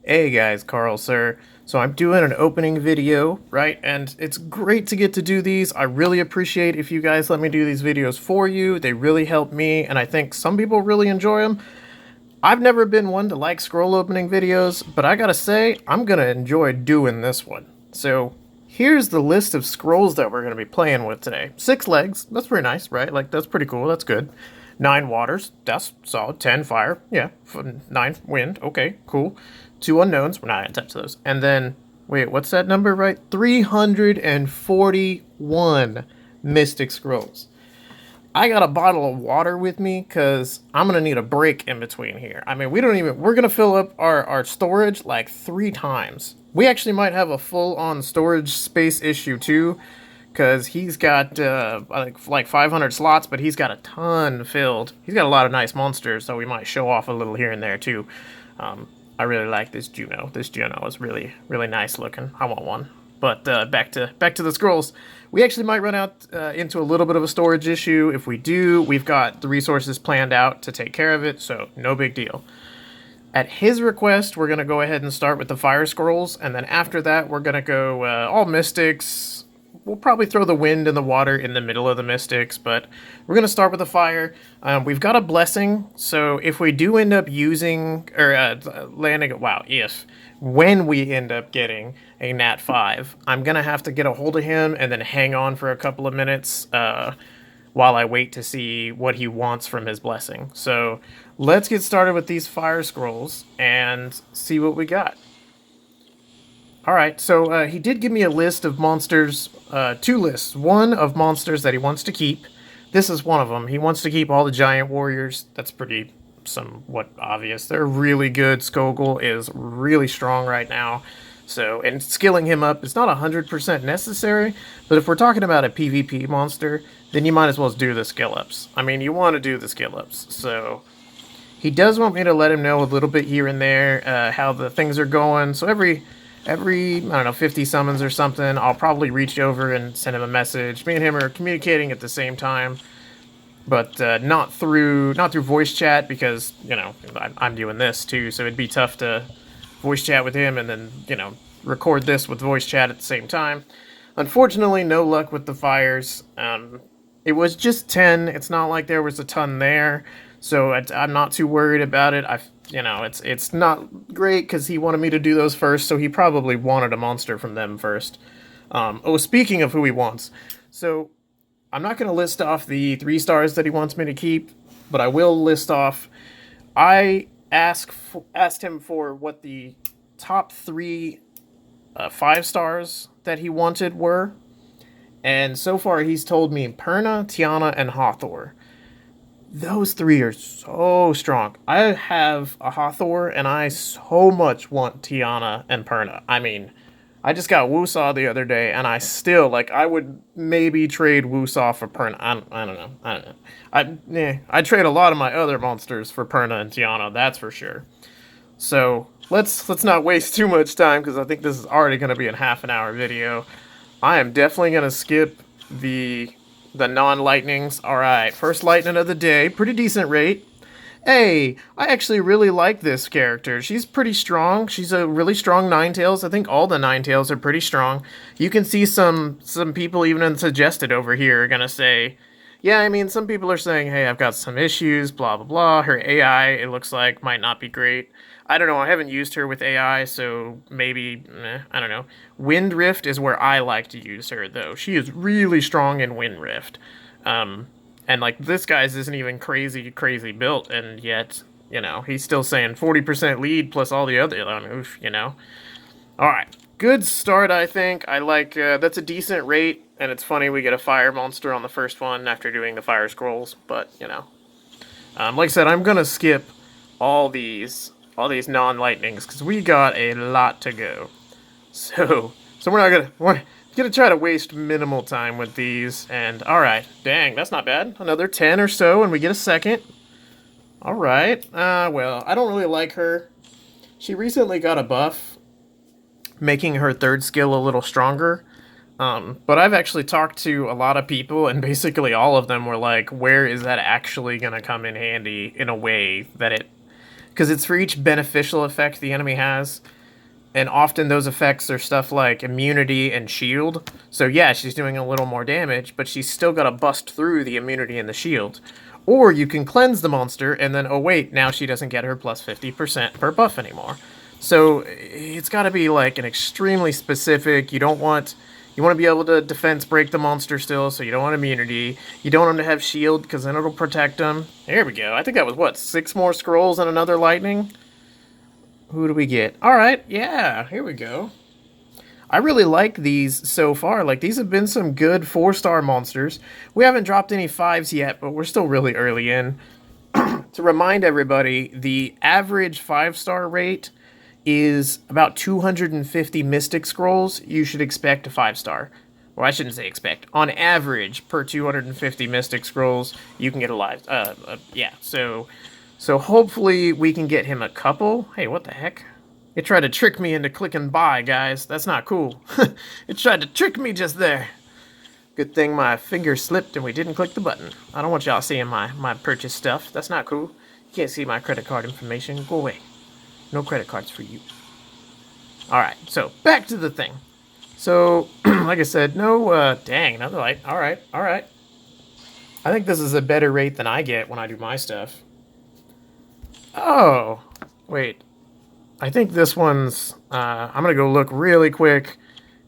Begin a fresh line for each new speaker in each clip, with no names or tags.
Hey guys, Carl, sir. So I'm doing an opening video, right? And it's great to get to do these. I really appreciate if you guys let me do these videos for you. They really help me, and I think some people really enjoy them. I've never been one to like scroll opening videos, but I gotta say, I'm gonna enjoy doing this one. So here's the list of scrolls that we're gonna be playing with today. 6 legs, that's pretty nice, right? Like, that's pretty cool, that's good. 9 waters, that's solid. 10 fire, yeah. 9 wind, okay, cool. 2 unknowns, we're not gonna touch those. And then, wait, what's that number, right? 341 mystic scrolls. I got a bottle of water with me because I'm going to need a break in between here. I mean, we're going to fill up our storage like 3 times. We actually might have a full-on storage space issue too, because he's got like 500 slots, but he's got a ton filled. He's got a lot of nice monsters, so we might show off a little here and there too. I really like this Juno. This Juno is really, really nice looking. I want one. But back to the scrolls. We actually might run out into a little bit of a storage issue. If we do, we've got the resources planned out to take care of it, so no big deal. At his request, we're going to go ahead and start with the fire scrolls, and then after that, we're going to go all mystics. We'll probably throw the wind and the water in the middle of the mystics, but we're going to start with the fire. We've got a blessing, so if we do end up using, or landing, wow, when we end up getting a nat 5, I'm going to have to get a hold of him and then hang on for a couple of minutes while I wait to see what he wants from his blessing. So let's get started with these fire scrolls and see what we got. Alright, so he did give me a list of monsters, 2 lists. One of monsters that he wants to keep. This is one of them. He wants to keep all the giant warriors. That's pretty somewhat obvious. They're really good. Skogul is really strong right now. So, and skilling him up is not 100% necessary, but if we're talking about a PvP monster, then you might as well do the skill ups. I mean, you want to do the skill ups. So, he does want me to let him know a little bit here and there how the things are going. So every I don't know, 50 summons or something, I'll probably reach over and send him a message. Me and him are communicating at the same time, but not through voice chat, because, you know, I'm doing this too, so it'd be tough to voice chat with him and then, you know, record this with voice chat at the same time. Unfortunately, no luck with the fires. It was just 10. It's not like there was a ton there, so I'm not too worried about it. It's not great because he wanted me to do those first, so he probably wanted a monster from them first. Speaking of who he wants, so I'm not going to list off the 3 stars that he wants me to keep, but I will list off. I asked him for what the top 3 5 stars that he wanted were, and so far he's told me Perna, Tiana, and Hathor. Those 3 are so strong. I have a Hathor, and I so much want Tiana and Perna. I mean, I just got Wusaw the other day, and I still, like, I would maybe trade Wusaw for Perna. I don't know. I'd trade a lot of my other monsters for Perna and Tiana, that's for sure. So, let's not waste too much time, because I think this is already going to be a half-an-hour video. I am definitely going to skip the non-lightnings. Alright, first lightning of the day. Pretty decent rate. Hey, I actually really like this character. She's pretty strong. She's a really strong Ninetales. I think all the Ninetales are pretty strong. You can see some people even in suggested over here are gonna say, yeah, I mean, some people are saying, hey, I've got some issues, blah, blah, blah. Her AI, it looks like, might not be great. I don't know, I haven't used her with AI, so maybe, I don't know. Wind Rift is where I like to use her, though. She is really strong in Wind Rift. And, like, this guy's isn't even crazy built, and yet, you know, he's still saying 40% lead plus all the other, oof, you know. Alright, good start, I think. I like, that's a decent rate, and it's funny we get a fire monster on the first one after doing the fire scrolls, but, you know. Like I said, I'm gonna skip all these non-lightnings, because we got a lot to go. So we're gonna try to waste minimal time with these, and alright, dang, that's not bad. Another 10 or so, and we get a second. Alright, well, I don't really like her. She recently got a buff, making her 3rd skill a little stronger. But I've actually talked to a lot of people, and basically all of them were like, where is that actually gonna come in handy in a way that it because it's for each beneficial effect the enemy has. And often those effects are stuff like immunity and shield. So yeah, she's doing a little more damage, but she's still got to bust through the immunity and the shield. Or you can cleanse the monster, and then, oh wait, now she doesn't get her plus 50% per buff anymore. So it's got to be like an extremely specific. You want to be able to defense break the monster still, so you don't want immunity. You don't want to have shield, because then it'll protect them. There we go. I think that was, what, 6 more scrolls and another lightning? Who do we get? Alright, yeah, here we go. I really like these so far. Like, these have been some good 4-star monsters. We haven't dropped any 5s yet, but we're still really early in. To remind everybody, the average 5-star rate is about 250 Mystic Scrolls. You should expect a 5-star. Well, I shouldn't say expect. On average, per 250 Mystic Scrolls, you can get a live. Yeah, so hopefully we can get him a couple. Hey, what the heck? It tried to trick me into clicking buy, guys. That's not cool. It tried to trick me just there. Good thing my finger slipped and we didn't click the button. I don't want y'all seeing my purchase stuff. That's not cool. You can't see my credit card information. Go away. No credit cards for you. Alright, so back to the thing. So, like I said, no, dang, another light. Alright. I think this is a better rate than I get when I do my stuff. Oh, wait. I think this one's, I'm gonna go look really quick,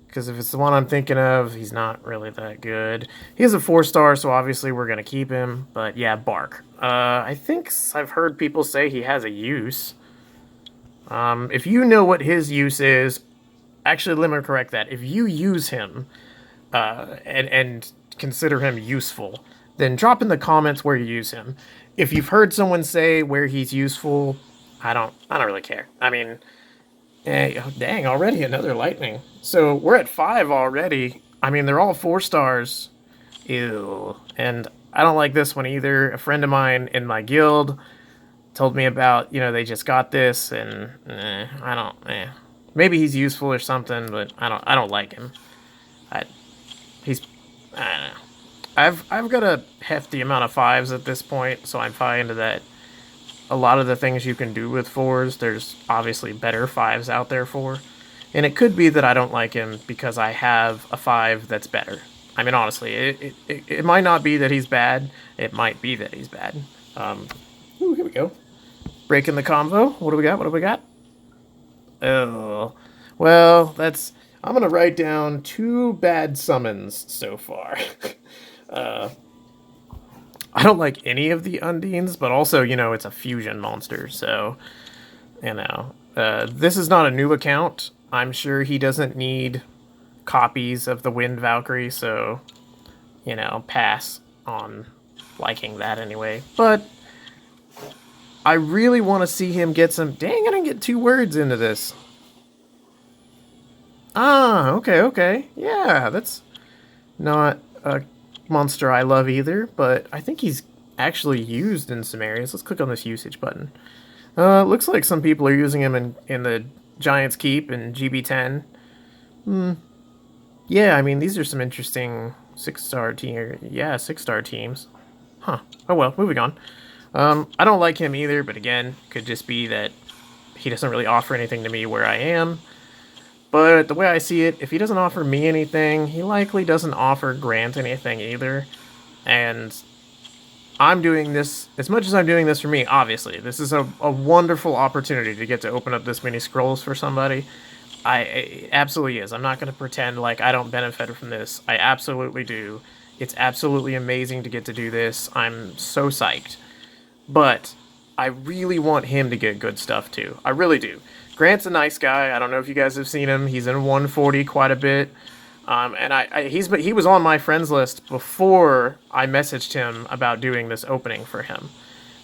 because if it's the one I'm thinking of, he's not really that good. He has a 4-star, so obviously we're gonna keep him, but yeah, Bark. I think I've heard people say he has a use. If you know what his use is, actually, let me correct that. If you use him, and consider him useful, then drop in the comments where you use him. If you've heard someone say where he's useful, I don't really care. I mean, oh, dang, already another lightning. So we're at 5 already. I mean, they're all 4-stars. Ew. And I don't like this one either. A friend of mine in my guild told me about, they just got this, and I don't. Maybe he's useful or something, but I don't like him. I don't know. I've got a hefty amount of 5s at this point, so I'm fine to that. A lot of the things you can do with 4s, there's obviously better 5s out there for. And it could be that I don't like him because I have a 5 that's better. I mean, honestly, it might not be that he's bad. It might be that he's bad. Ooh, here we go. Breaking the convo. What do we got? Oh, well, that's... I'm going to write down 2 bad summons so far. I don't like any of the Undines, but also, it's a fusion monster, so, this is not a new account. I'm sure he doesn't need copies of the Wind Valkyrie, so, pass on liking that anyway. But I really want to see him get some... Dang, I didn't get 2 words into this. Ah, okay. Yeah, that's not a monster I love either, but I think he's actually used in some areas. Let's click on this usage button. Looks like some people are using him in the Giant's Keep and GB10. Yeah, I mean, these are some interesting 6-star teams. Huh. Oh well, moving on. I don't like him either, but again, could just be that he doesn't really offer anything to me where I am. But the way I see it, if he doesn't offer me anything, he likely doesn't offer Grant anything either. And I'm doing this, as much as I'm doing this for me, obviously, this is a wonderful opportunity to get to open up this many scrolls for somebody. It absolutely is. I'm not going to pretend like I don't benefit from this. I absolutely do. It's absolutely amazing to get to do this. I'm so psyched. But I really want him to get good stuff too. I really do. Grant's a nice guy. I don't know if you guys have seen him. He's in 140 quite a bit. And he was on my friends list before I messaged him about doing this opening for him.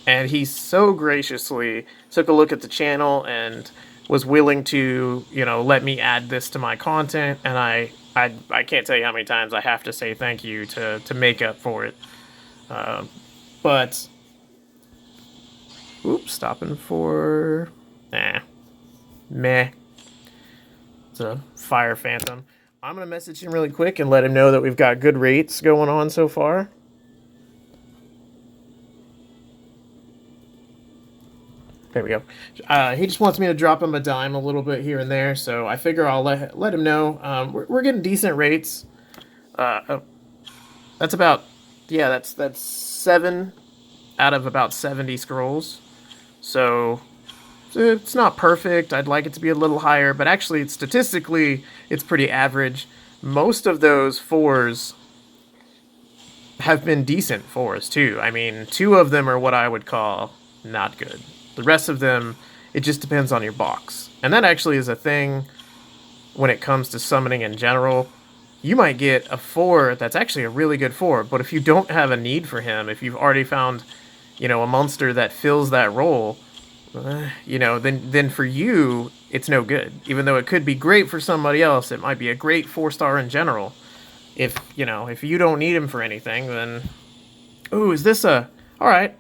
And he so graciously took a look at the channel and was willing to, let me add this to my content. And I can't tell you how many times I have to say thank you to make up for it. But, oops, stopping for, meh. It's a Fire Phantom. I'm going to message him really quick and let him know that we've got good rates going on so far. There we go. He just wants me to drop him a dime a little bit here and there, so I figure I'll let him know. We're getting decent rates. Oh, that's about, yeah, that's 7 out of about 70 scrolls. So it's not perfect. I'd like it to be a little higher, but actually, statistically, it's pretty average. Most of those fours have been decent fours, too. I mean, 2 of them are what I would call not good. The rest of them, it just depends on your box. And that actually is a thing when it comes to summoning in general. You might get a 4 that's actually a really good 4, but if you don't have a need for him, if you've already found, a monster that fills that role, then for you, it's no good. Even though it could be great for somebody else, it might be a great 4-star in general. If you don't need him for anything, then... Ooh, is this a... Alright.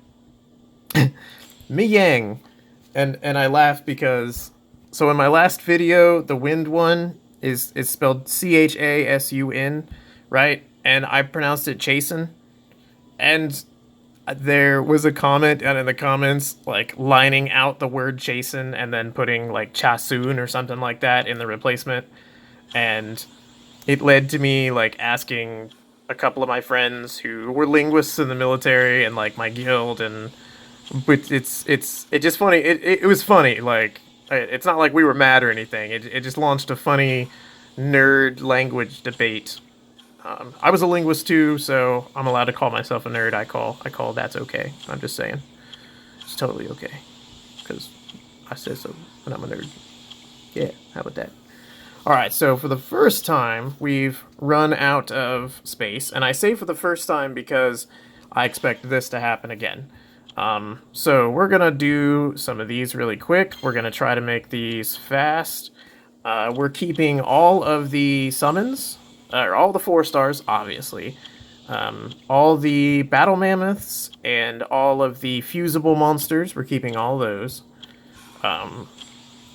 Mi Yang. And I laugh because... So in my last video, the wind one is spelled Chasun, right? And I pronounced it Chasen. And there was a comment, and in the comments, like, lining out the word Chasen and then putting, like, Chasun or something like that in the replacement. And it led to me, like, asking a couple of my friends who were linguists in the military and, like, my guild, and... But it's just funny. It was funny, like... It's not like we were mad or anything. It just launched a funny nerd language debate. I was a linguist too, so I'm allowed to call myself a nerd. I call that's okay. I'm just saying. It's totally okay. Because I said so, and I'm a nerd. Yeah, how about that? Alright, so for the first time, we've run out of space. And I say for the first time because I expect this to happen again. So we're gonna do some of these really quick. We're gonna try to make these fast. We're keeping all of the summons, or all the 4-stars, obviously. All the battle mammoths and all of the fusible monsters. We're keeping all those.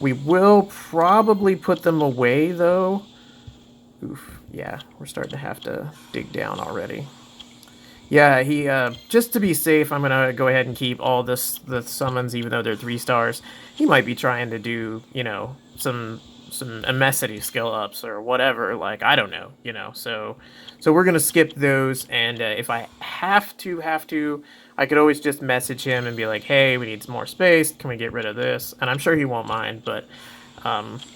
We will probably put them away, though. Oof, yeah, we're starting to have to dig down already. Yeah, he, just to be safe, I'm gonna go ahead and keep all the summons, even though they're 3-stars. He might be trying to do, some immensity skill ups or whatever, like, I don't know, so we're gonna skip those, and, if I have to, I could always just message him and be like, hey, we need some more space, can we get rid of this? And I'm sure he won't mind, but...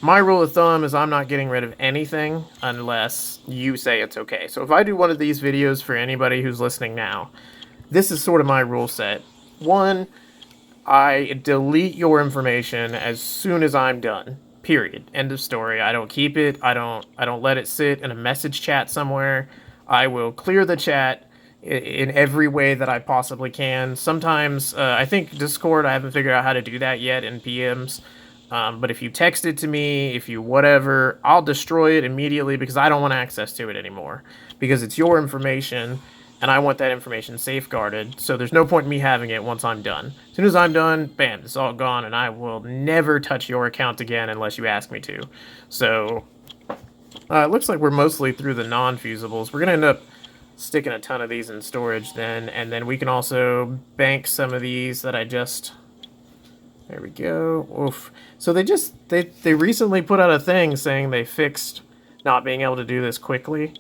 my rule of thumb is I'm not getting rid of anything unless you say it's okay. So if I do one of these videos for anybody who's listening now, this is sort of my rule set. 1, I delete your information as soon as I'm done. Period. End of story. I don't keep it. I don't let it sit in a message chat somewhere. I will clear the chat in every way that I possibly can. Sometimes, I think Discord, I haven't figured out how to do that yet in PMs. But if you text it to me, if you whatever, I'll destroy it immediately because I don't want access to it anymore. Because it's your information, and I want that information safeguarded, so there's no point in me having it once I'm done. As soon as I'm done, bam, it's all gone, and I will never touch your account again unless you ask me to. So, it looks like we're mostly through the non-fusibles. We're going to end up sticking a ton of these in storage then, and then we can also bank some of these that I just... There we go. Oof. So they recently put out a thing saying they fixed not being able to do this quickly.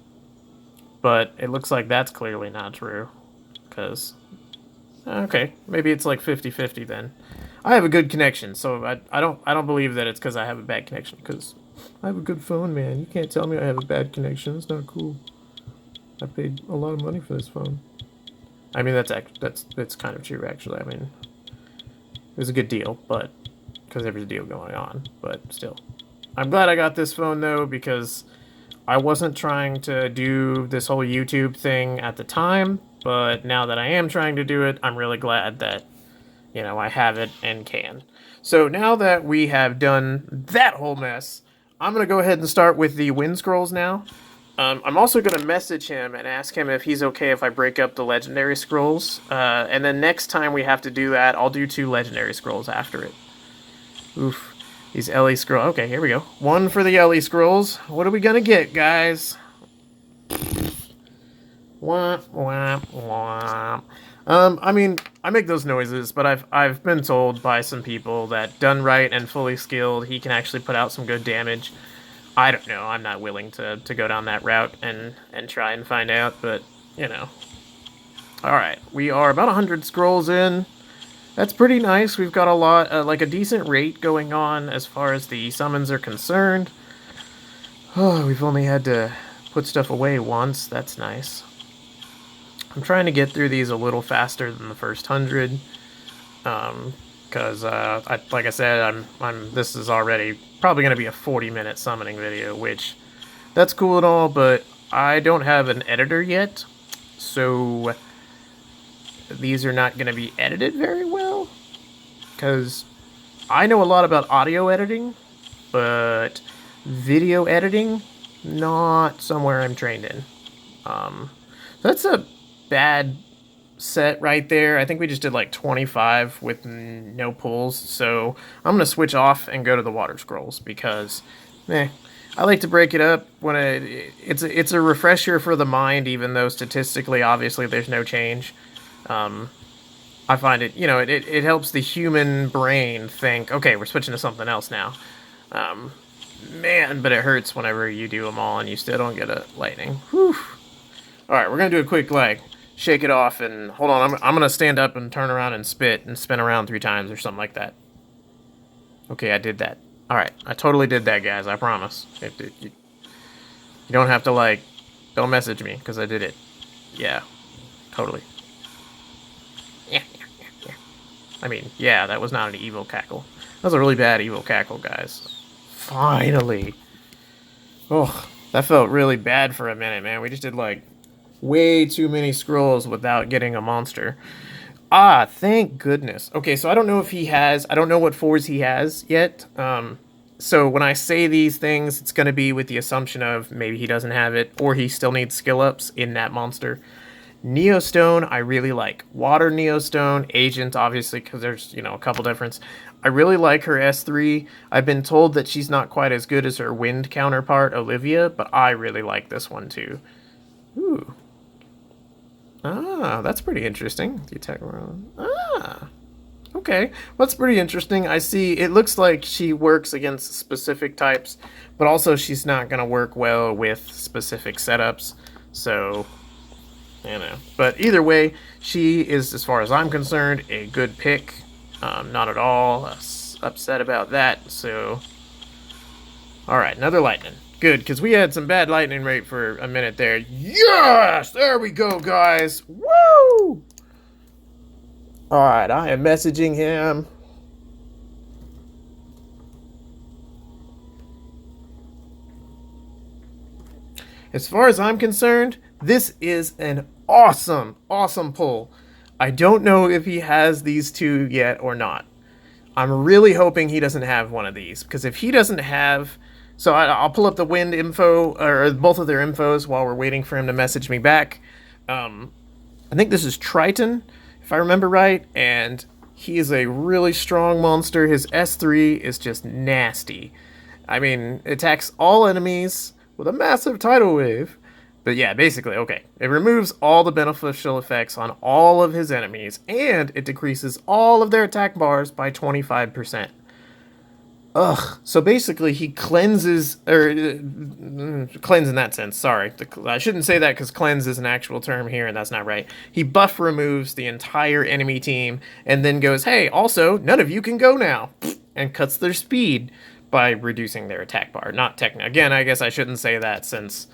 But it looks like that's clearly not true. Because, okay, maybe it's like 50-50 then. I have a good connection, so I don't believe that it's because I have a bad connection. Because I have a good phone, man. You can't tell me I have a bad connection. It's not cool. I paid a lot of money for this phone. I mean, that's kind of true, actually. I mean... It was a good deal, but because there was a deal going on, but still. I'm glad I got this phone, though, because I wasn't trying to do this whole YouTube thing at the time, but now that I am trying to do it, I'm really glad that, I have it and can. So now that we have done that whole mess, I'm going to go ahead and start with the wind scrolls now. I'm also going to message him and ask him if he's okay if I break up the legendary scrolls. And then next time we have to do that, I'll do 2 legendary scrolls after it. Oof. These LE scrolls. Okay, here we go. 1 for the LE scrolls. What are we going to get, guys? Womp, womp, womp. I mean, I make those noises, but I've been told by some people that done right and fully skilled, he can actually put out some good damage. I don't know. I'm not willing to go down that route and try and find out, but you know. All right, we are about 100 scrolls in. That's pretty nice. We've got a lot, like a decent rate going on as far as the summons are concerned. Oh, we've only had to put stuff away once. That's nice. I'm trying to get through these a little faster than the first 100. Because like I said, this is already probably going to be a 40-minute summoning video, which that's cool and all, but I don't have an editor yet, so these are not going to be edited very well. Because I know a lot about audio editing, but video editing, not somewhere I'm trained in. That's a bad set right there. I think we just did like 25 with no pulls, so I'm gonna switch off and go to the water scrolls because I like to break it up when it's a refresher for the mind, even though statistically obviously there's no change. I find it, it helps the human brain think, okay, we're switching to something else now. Man, but it hurts whenever you do them all and you still don't get a lightning. Whew. All right, we're gonna do a quick shake it off, and hold on. I'm gonna stand up and turn around and spit and spin around 3 times or something like that. Okay, I did that. All right, I totally did that, guys. I promise. You don't have to don't message me because I did it. Yeah, totally. Yeah. I mean, yeah, that was not an evil cackle. That was a really bad evil cackle, guys. Finally. Oh, that felt really bad for a minute, man. We just did way too many scrolls without getting a monster. Ah, thank goodness. Okay, so I don't know if he has, I don't know what 4s he has yet. So when I say these things, it's going to be with the assumption of maybe he doesn't have it, or he still needs skill ups in that monster. Neostone, I really like. Water Neostone, Agent, obviously, because there's, a couple difference. I really like her S3. I've been told that she's not quite as good as her wind counterpart, Olivia, but I really like this one too. Ooh. Ah, that's pretty interesting. The attack round. Ah. Okay. Well, that's pretty interesting. I see it looks like she works against specific types, but also she's not going to work well with specific setups. So, But either way, she is, as far as I'm concerned, a good pick. Not at all upset about that. So, all right, another lightning. Good, because we had some bad lightning rate for a minute there. Yes! There we go, guys. Woo! All right, I am messaging him. As far as I'm concerned, this is an awesome, awesome pull. I don't know if he has these 2 yet or not. I'm really hoping he doesn't have one of these, because if he doesn't have... So I'll pull up the wind info, or both of their infos, while we're waiting for him to message me back. I think this is Triton, if I remember right, and he is a really strong monster. His S3 is just nasty. I mean, it attacks all enemies with a massive tidal wave. But yeah, basically, okay. It removes all the beneficial effects on all of his enemies, and it decreases all of their attack bars by 25%. Ugh. So basically, he cleanses, or cleanse in that sense. Sorry, I shouldn't say that because cleanse is an actual term here, and that's not right. He buff removes the entire enemy team, and then goes, "Hey, also, none of you can go now," and cuts their speed by reducing their attack bar. Not technical. Again, I guess I shouldn't say that since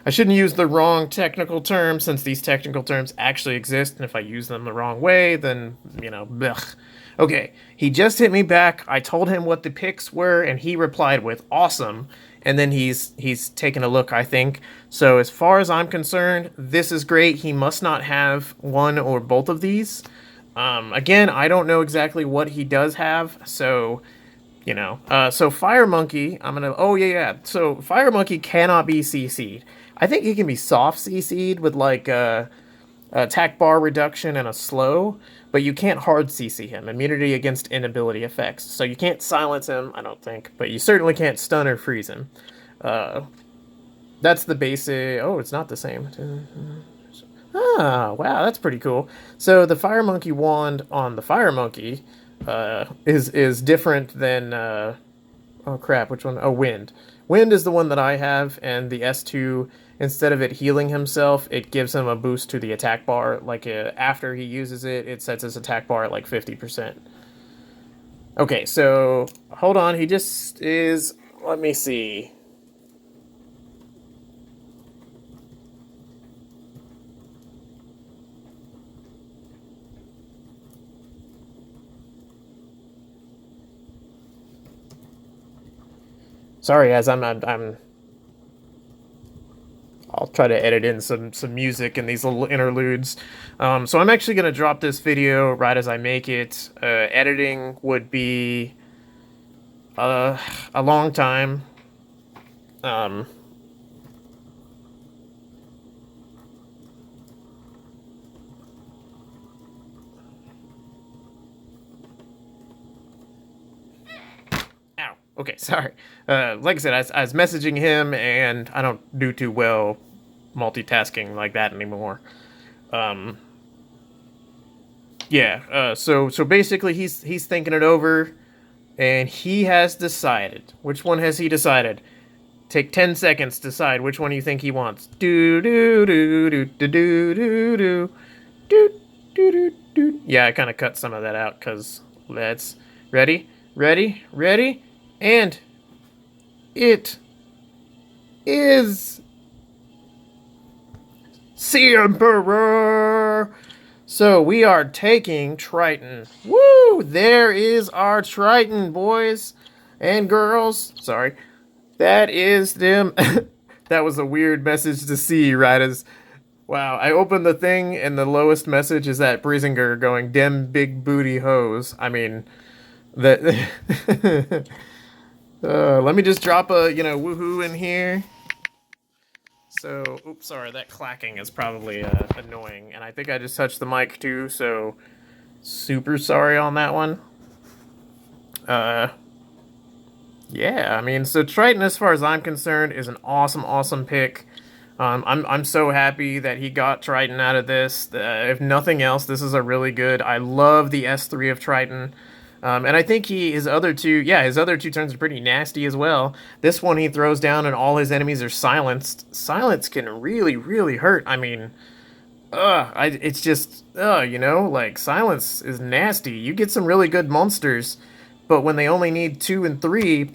I shouldn't use the wrong technical term, since these technical terms actually exist, and if I use them the wrong way, then blech. Okay, he just hit me back. I told him what the picks were, and he replied with awesome. And then he's taken a look, I think. So as far as I'm concerned, this is great. He must not have one or both of these. Again, I don't know exactly what he does have. So, so Fire Monkey, oh yeah. So Fire Monkey cannot be CC'd. I think he can be soft CC'd with attack bar reduction and a slow, but you can't hard CC him. Immunity against inability effects. So you can't silence him, I don't think, but you certainly can't stun or freeze him. That's the basic... Oh, it's not the same. Ah, wow, that's pretty cool. So the fire monkey wand on the fire monkey is different than oh crap, which one? Oh, wind. Wind is the one that I have, and the S2, instead of it healing himself, it gives him a boost to the attack bar. Like after he uses it, it sets his attack bar at like 50%. Okay, so hold on. He just is. Let me see. Sorry, as I'm I'll try to edit in some music and these little interludes. So I'm actually gonna drop this video right as I make it. Editing would be uh, a long time. Um, Ow. Okay, sorry. Like I said, I was messaging him, and I don't do too well multitasking like that anymore. Um, yeah. So basically, he's thinking it over, and he has decided. Which one has he decided? Take 10 seconds to decide which one you think he wants. Do do do do do do do do do do do do. Yeah, I kind of cut some of that out because let's ready, and it is Sea Emperor. So we are taking Triton. Woo! There is our Triton, boys and girls. Sorry. That is them. That was a weird message to see, right? As wow, I opened the thing and the lowest message is that Briesinger going, "Dem big booty hose." I mean, that. Let me just drop a woohoo in here. So, oops, sorry, that clacking is probably annoying, and I think I just touched the mic too. So, super sorry on that one. Uh, Yeah, I mean, so Triton, as far as I'm concerned, is an awesome pick. I'm so happy that he got Triton out of this. If nothing else, this is a really good. I love the S3 of Triton, and I think his other two turns are pretty nasty as well. This one he throws down and all his enemies are silenced. Silence can really hurt. I mean, it's just, like silence is nasty. You get some really good monsters, but when they only need 2 and 3,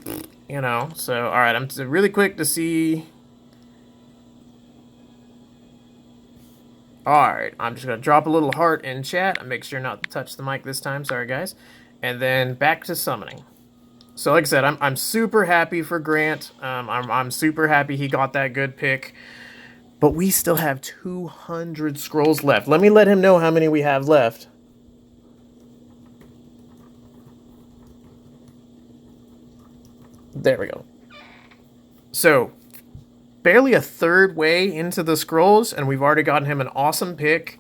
So, all right, I'm really quick to see. All right, I'm just gonna drop a little heart in chat and make sure not to touch the mic this time. Sorry, guys. And then back to summoning. So, like I said, I'm super happy for Grant. I'm super happy he got that good pick. But we still have 200 scrolls left. Let me let him know how many we have left. There we go. So, barely a third way into the scrolls, and we've already gotten him an awesome pick.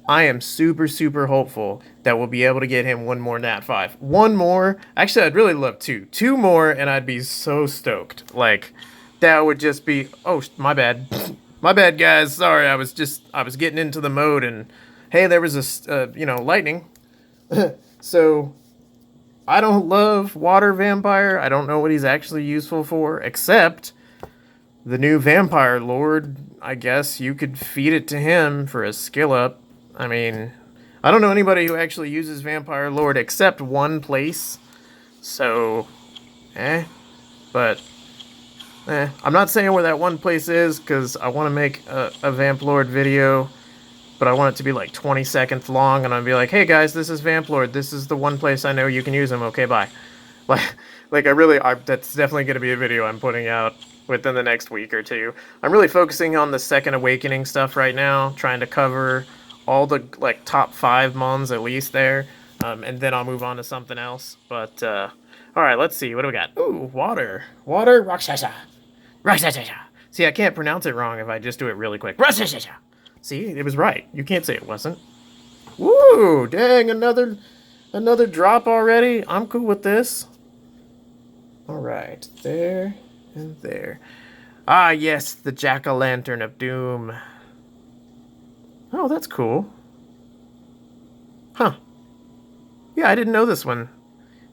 I am super hopeful that we'll be able to get him one more Nat 5. One more. Actually, I'd really love two. Two more, and I'd be so stoked. Like, that would just be. Oh, my bad. My bad, guys. Sorry, I was getting into the mode, and hey, there was lightning. So, I don't love Water Vampire. I don't know what he's actually useful for, except the new Vampire Lord. I guess you could feed it to him for a skill up. I mean, I don't know anybody who actually uses Vampire Lord except one place. So, but, I'm not saying where that one place is because I want to make a Vamp Lord video, but I want it to be like 20 seconds long, and I'll be like, hey guys, this is Vamp Lord. This is the one place I know you can use him. Okay, bye. Like that's definitely going to be a video I'm putting out within the next week or two. I'm really focusing on the Second Awakening stuff right now, trying to cover all the like top 5 mons at least there, and then I'll move on to something else. But all right, let's see what do we got. Ooh, water, Rakshasa. See, I can't pronounce it wrong if I just do it really quick. Rakshasa. See, it was right. You can't say it wasn't. Woo! Dang, another drop already. I'm cool with this. All right, there and there. Ah, yes, the jack-o'-lantern of doom. Oh, that's cool. Huh. Yeah, I didn't know this one.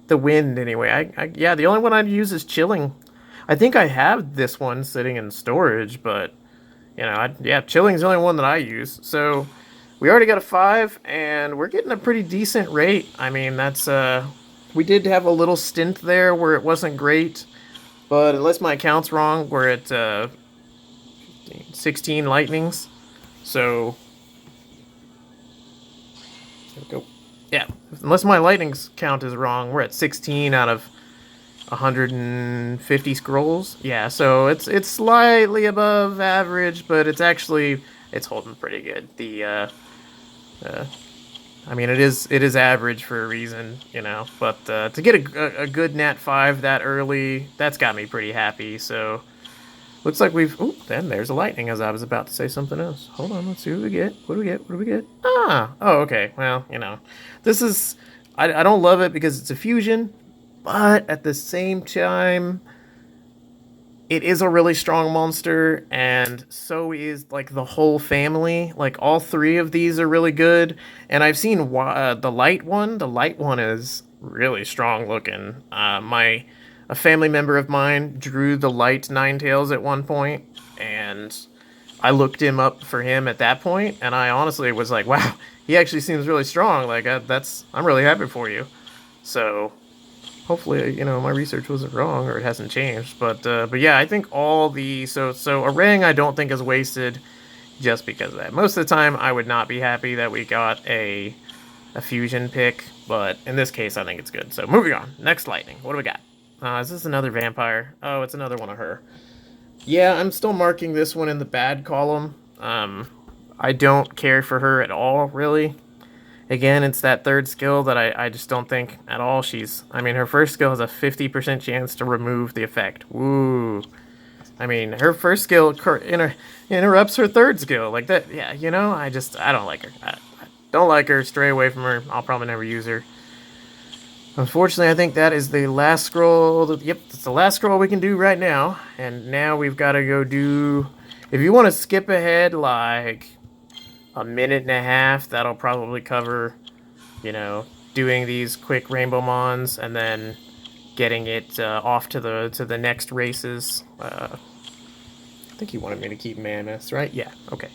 The wind, anyway. Yeah, the only one I'd use is chilling. I think I have this one sitting in storage, but yeah, chilling's the only one that I use. So we already got a 5, and we're getting a pretty decent rate. I mean, that's we did have a little stint there where it wasn't great, but unless my account's wrong, we're at 16 lightnings. So there we go. Yeah, unless my lightnings count is wrong, we're at 16 out of 150 scrolls. Yeah, so it's slightly above average, but it's holding pretty good. Uh, I mean, it is average for a reason, you know. But to get a good nat 5 that early, that's got me pretty happy. So looks like we've. Oh, then there's a lightning. As I was about to say something else. Hold on, let's see what we get. What do we get? What do we get? Ah, oh, okay. Well, this is. I don't love it because it's a fusion, but at the same time, it is a really strong monster, and so is like the whole family. Like all three of these are really good, and I've seen the light one. The light one is really strong looking. My a family member of mine drew the light Ninetales at one point, and I looked him up for him at that point, and I honestly was like, wow, he actually seems really strong. Like I'm really happy for you. So hopefully, my research wasn't wrong or it hasn't changed. But yeah, I think all the so a ring I don't think is wasted just because of that. Most of the time, I would not be happy that we got a fusion pick, but in this case, I think it's good. So moving on, next lightning. What do we got? Is this another vampire? Oh, it's another one of her. Yeah, I'm still marking this one in the bad column. I don't care for her at all, really. Again, it's that third skill that I just don't think at all I mean, her first skill has a 50% chance to remove the effect. Woo. I mean, her first skill interrupts her third skill. Like that, yeah, I don't like her. I don't like her. Stray away from her. I'll probably never use her. Unfortunately, I think that is the last scroll. Yep, it's the last scroll we can do right now. And now we've got to go do... If you want to skip ahead, like a minute and a half, that'll probably cover, doing these quick rainbow mons and then getting it off to the next races. I think he wanted me to keep mammoths, right? Yeah. Okay.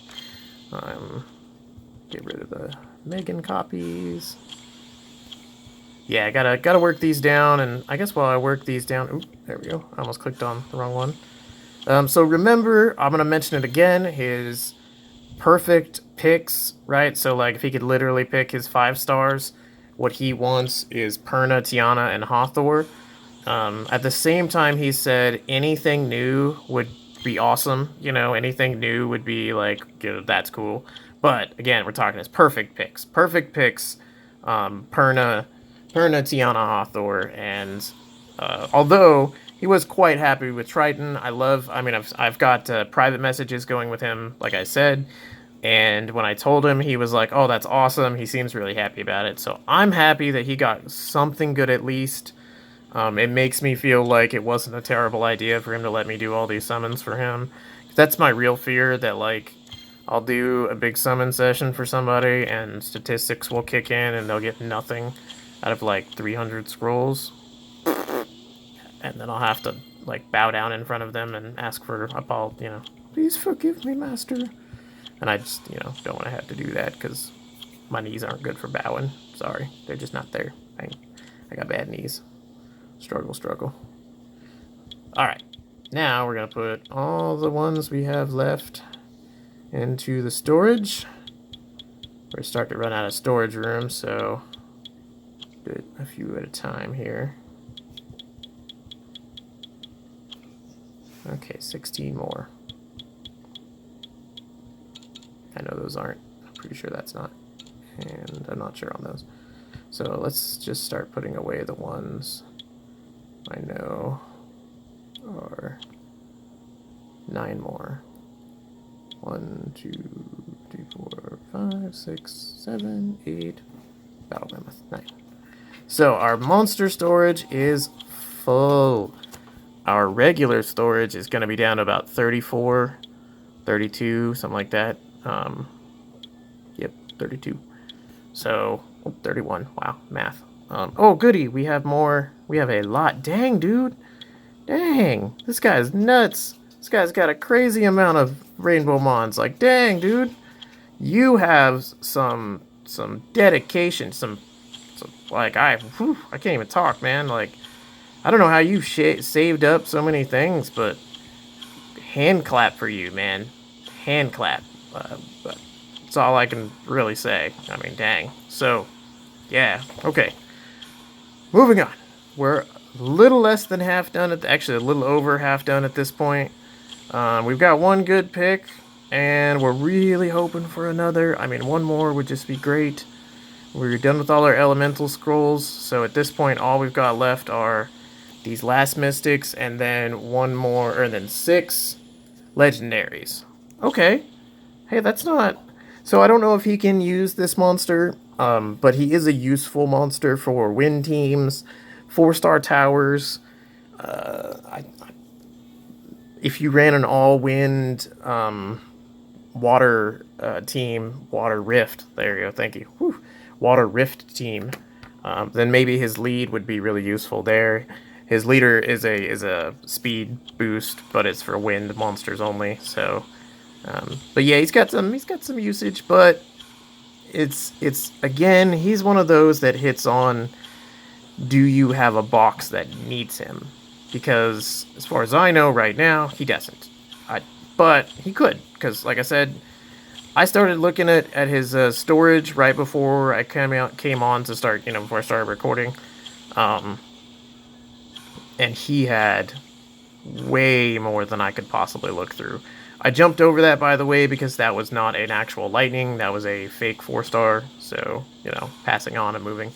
Get rid of the Megan copies. Yeah, gotta work these down, and I guess while I work these down, oop, there we go. I almost clicked on the wrong one. So remember, I'm gonna mention it again. His perfect picks, right? So like if he could literally pick his 5 stars, what he wants is Perna, Tiana, and Hathor. At the same time, he said anything new would be awesome. Anything new would be like, that's cool. But again, we're talking his perfect picks. Perfect picks, Perna, Tiana, Hathor, and although he was quite happy with Triton, I've got private messages going with him, like I said. And when I told him, he was like, oh, that's awesome. He seems really happy about it. So I'm happy that he got something good at least. It makes me feel like it wasn't a terrible idea for him to let me do all these summons for him. That's my real fear, that like I'll do a big summon session for somebody and statistics will kick in and they'll get nothing out of like 300 scrolls. And then I'll have to like bow down in front of them and ask for please forgive me, master. And I just, don't want to have to do that because my knees aren't good for bowing. Sorry, they're just not there. I got bad knees. Struggle. All right, now we're gonna put all the ones we have left into the storage. We're starting to run out of storage room, so do it a few at a time here. Okay, 16 more. I know those aren't. I'm pretty sure that's not. And I'm not sure on those. So let's just start putting away the ones I know are 9 more. 1, 2, 3, 4, 5, 6, 7, 8. Battle Mammoth. 9. So our monster storage is full. Our regular storage is going to be down to about 34, 32, something like that. 32. So, 31. Wow, math. Oh, goody. We have more. We have a lot. Dang, dude. Dang. This guy's nuts. This guy's got a crazy amount of rainbow mons. Like, dang, dude. You have some dedication. Some like, I can't even talk, man. Like, I don't know how you saved up so many things, but hand clap for you, man. Hand clap. But that's all I can really say. I mean, dang. So, yeah. Okay. Moving on. We're a little less than half done. Actually, a little over half done at this point. We've got one good pick, and we're really hoping for another. I mean, one more would just be great. We're done with all our elemental scrolls, so at this point, all we've got left are these last mystics, and then one more, or then 6 legendaries. Okay. Hey, that's not... So I don't know if he can use this monster, but he is a useful monster for wind teams, 4-star towers. If you ran an all-wind water team, water rift, there you go, thank you. Whew. Water rift team, then maybe his lead would be really useful there. His leader is a speed boost, but it's for wind monsters only. So, but yeah, he's got some usage, but it's again, he's one of those that hits on, do you have a box that needs him? Because as far as I know right now, he doesn't. But he could, because like I said, I started looking at his storage right before I came on to start, before I started recording. And he had way more than I could possibly look through. I jumped over that, by the way, because that was not an actual lightning. That was a fake 4-star. So, passing on and moving.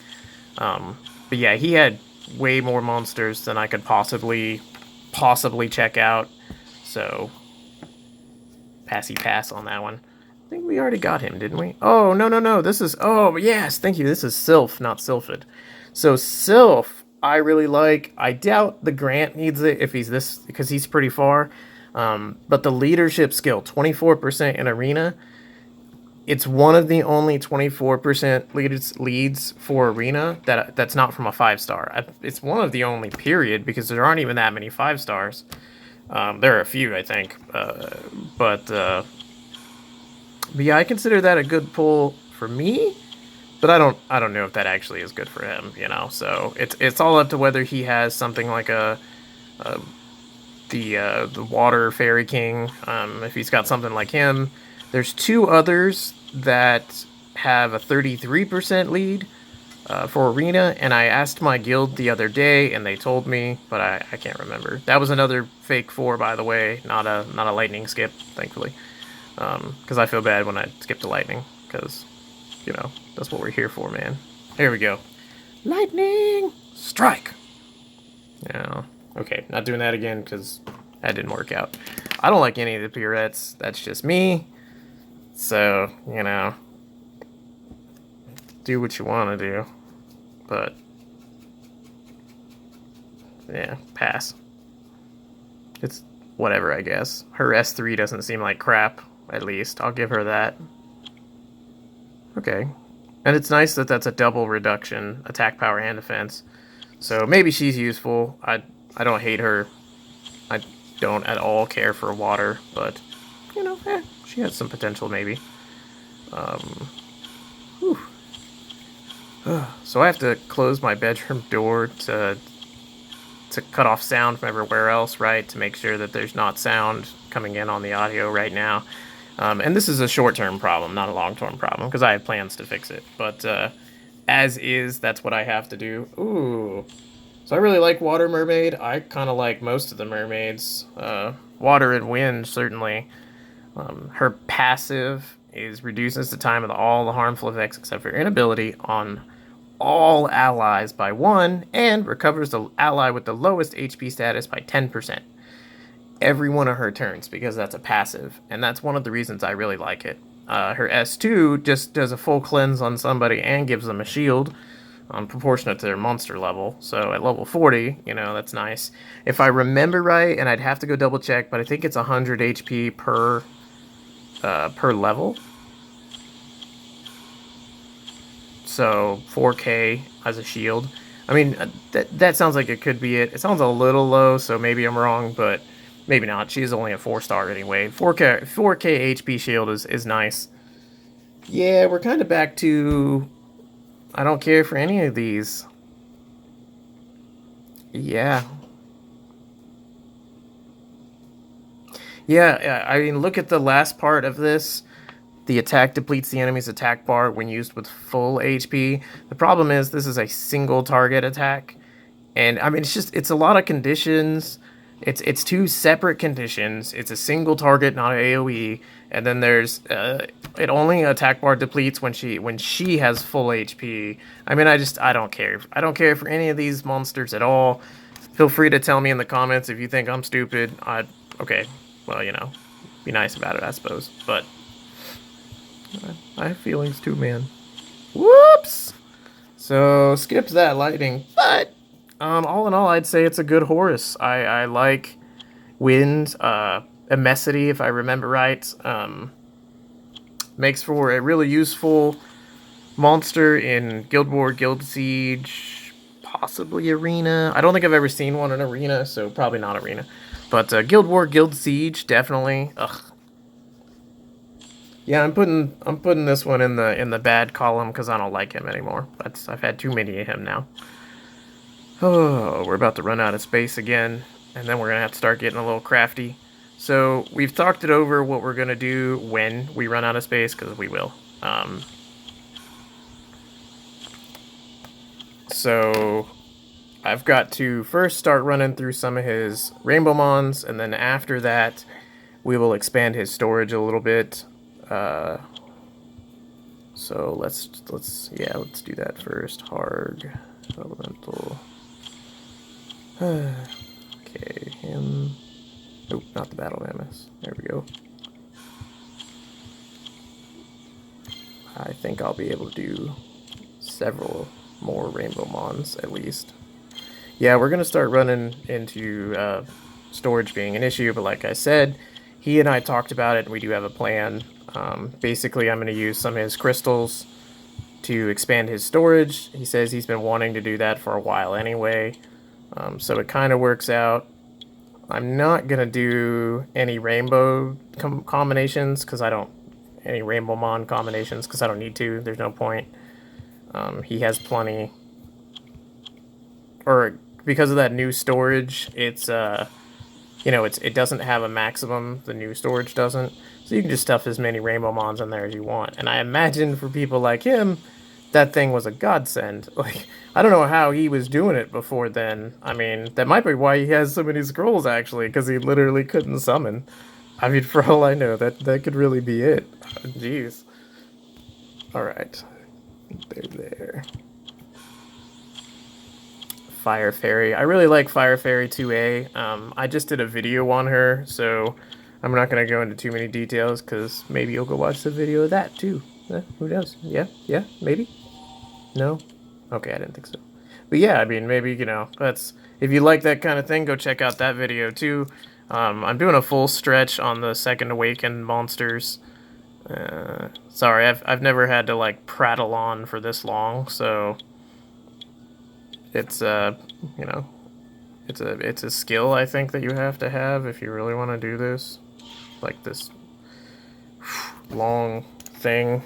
But yeah, he had way more monsters than I could possibly check out. So, passy pass on that one. I think we already got him, didn't we? Oh, no. This is... Oh, yes, thank you. This is Sylph, not Sylphid. So, Sylph, I really like. I doubt TheGrant needs it if he's this... Because he's pretty far. But the leadership skill, 24% in Arena. It's one of the only 24% leads for Arena that's not from a 5-star. It's one of the only, period, because there aren't even that many 5-stars. There are a few, I think. But yeah, I consider that a good pull for me, but I don't know if that actually is good for him, So it's all up to whether he has something like the Water Fairy King. If he's got something like him, there's 2 others that have a 33% lead for Arena, and I asked my guild the other day, and they told me, but I can't remember. That was another fake 4, by the way, not a lightning skip, thankfully. Because I feel bad when I skip to lightning, because, that's what we're here for, man. Here we go. Lightning! Strike! Yeah, okay, not doing that again, because that didn't work out. I don't like any of the pirouettes, that's just me. So, do what you want to do. But, yeah, pass. It's whatever, I guess. Her S3 doesn't seem like crap. At least, I'll give her that. Okay. And it's nice that that's a double reduction, attack power and defense. So maybe she's useful. I don't hate her. I don't at all care for water, but, she has some potential maybe. So I have to close my bedroom door to cut off sound from everywhere else, right? To make sure that there's not sound coming in on the audio right now. And this is a short-term problem, not a long-term problem, because I have plans to fix it. But as is, that's what I have to do. Ooh. So I really like Water Mermaid. I kind of like most of the mermaids. Water and Wind, certainly. Her passive reduces the time of all the harmful effects except for inability on all allies by 1, and recovers the ally with the lowest HP status by 10%. Every one of her turns, because that's a passive, and that's one of the reasons I really like it. Her S2 just does a full cleanse on somebody and gives them a shield, proportionate to their monster level. So at level 40, that's nice. If I remember right, and I'd have to go double check, but I think it's 100 HP per level. So 4K as a shield. I mean, that sounds like it could be it. It sounds a little low, so maybe I'm wrong, but maybe not. She's only a 4-star anyway. 4K HP shield is nice. Yeah, we're kind of back to I don't care for any of these. Yeah. Yeah, I mean, look at the last part of this. The attack depletes the enemy's attack bar when used with full HP. The problem is this is a single target attack. And I mean, it's a lot of conditions. It's two separate conditions. It's a single target, not an AoE. And then there's it only attack bar depletes when she has full HP. I mean, I don't care. I don't care for any of these monsters at all. Feel free to tell me in the comments if you think I'm stupid. Okay, well, you know, be nice about it, I suppose. But I have feelings too, man. Whoops. So skipped that lightning, but all in all, I'd say it's a good horse. I like wind, emissary, if I remember right. Makes for a really useful monster in Guild War, Guild Siege, possibly Arena. I don't think I've ever seen one in Arena, so probably not Arena. But Guild War, Guild Siege, definitely. Ugh. Yeah, I'm putting this one in the bad column because I don't like him anymore. I've had too many of him now. Oh, we're about to run out of space again, and then we're gonna have to start getting a little crafty. So we've talked it over what we're gonna do when we run out of space, because we will. So I've got to first start running through some of his Rainbow Mons, and then after that, we will expand his storage a little bit. So let's do that first. Hard, elemental. Okay, him. Nope, not the battle mammoth. There we go. I think I'll be able to do several more Rainbow Mons at least. Yeah, we're gonna start running into storage being an issue, but like I said, he and I talked about it, and we do have a plan. Basically, I'm going to use some of his crystals to expand his storage. He says he's been wanting to do that for a while anyway, so it kind of works out. I'm not going to do any rainbow combinations because I don't... any Rainbow Mon combinations because I don't need to. There's no point. He has plenty. Or because of that new storage, it's... you know, it doesn't have a maximum. The new storage doesn't. So you can just stuff as many Rainbow Mons in there as you want. And I imagine for people like him, that thing was a godsend. Like, I don't know how he was doing it before then. I mean, that might be why he has so many scrolls, actually, because he literally couldn't summon. I mean, for all I know, that could really be it. Jeez. Alright. There. Fire Fairy. I really like Fire Fairy 2A. I just did a video on her, so I'm not going to go into too many details, because maybe you'll go watch the video of that, too. Who knows? Yeah, maybe? No? Okay, I didn't think so. But yeah, I mean, maybe, you know, if you like that kind of thing, go check out that video, too. I'm doing a full stretch on the Second Awakened monsters. Sorry, I've never had to, like, prattle on for this long, so... It's you know, it's a skill I think that you have to have if you really want to do this, like this long thing.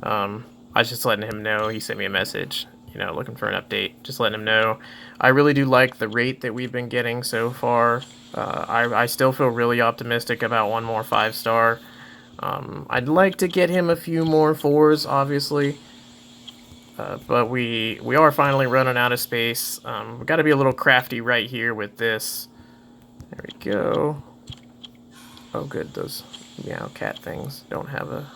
I was just letting him know. He sent me a message, you know, looking for an update. Just letting him know. I really do like the rate that we've been getting so far. I still feel really optimistic about one more 5-star. I'd like to get him a few more 4s, obviously, but we are finally running out of space. We've got to be a little crafty right here with this. There we go. Oh, good, those meow cat things don't have a...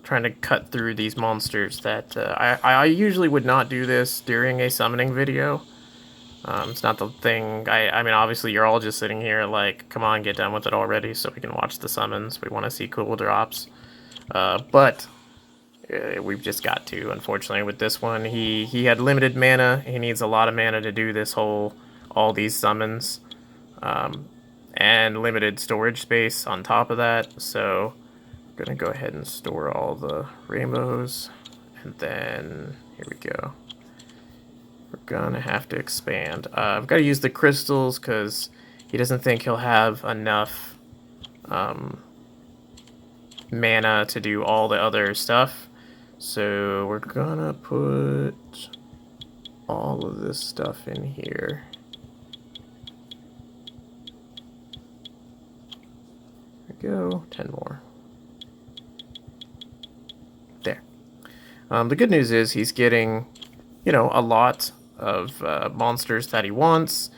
trying to cut through these monsters that... I usually would not do this during a summoning video. It's not the thing. I mean, obviously, you're all just sitting here like, come on, get done with it already so we can watch the summons. We want to see cool drops. But we've just got to, unfortunately, with this one. He had limited mana. He needs a lot of mana to do this all these summons. and limited storage space on top of that. So I'm gonna go ahead and store all the rainbows, and then here we go. We're gonna have to expand. I've got to use the crystals because he doesn't think he'll have enough mana to do all the other stuff. So we're gonna put all of this stuff in here. There we go, 10 more. There. The good news is he's getting, you know, a lot of monsters that he wants,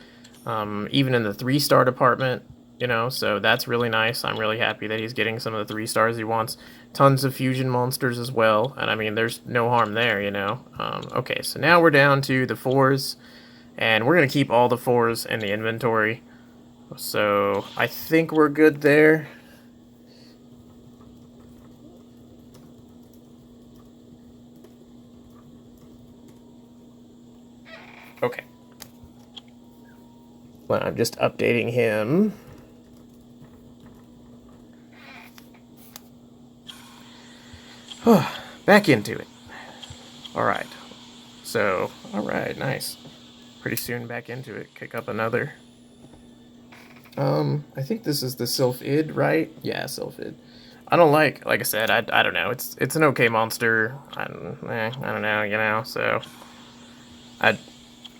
even in the 3-star department, you know, so that's really nice. I'm really happy that he's getting some of the 3 stars he wants. Tons of fusion monsters as well, and I mean, there's no harm there, you know. Okay, so now we're down to the 4s, and we're going to keep all the 4s in the inventory. So I think we're good there. Okay. Well, I'm just updating him. Back into it. Alright. So, alright, nice. Pretty soon back into it. Kick up another. I think this is the Sylphid, right? Yeah, Sylphid. I don't like I said, I don't know. It's an okay monster. I don't know, you know, so I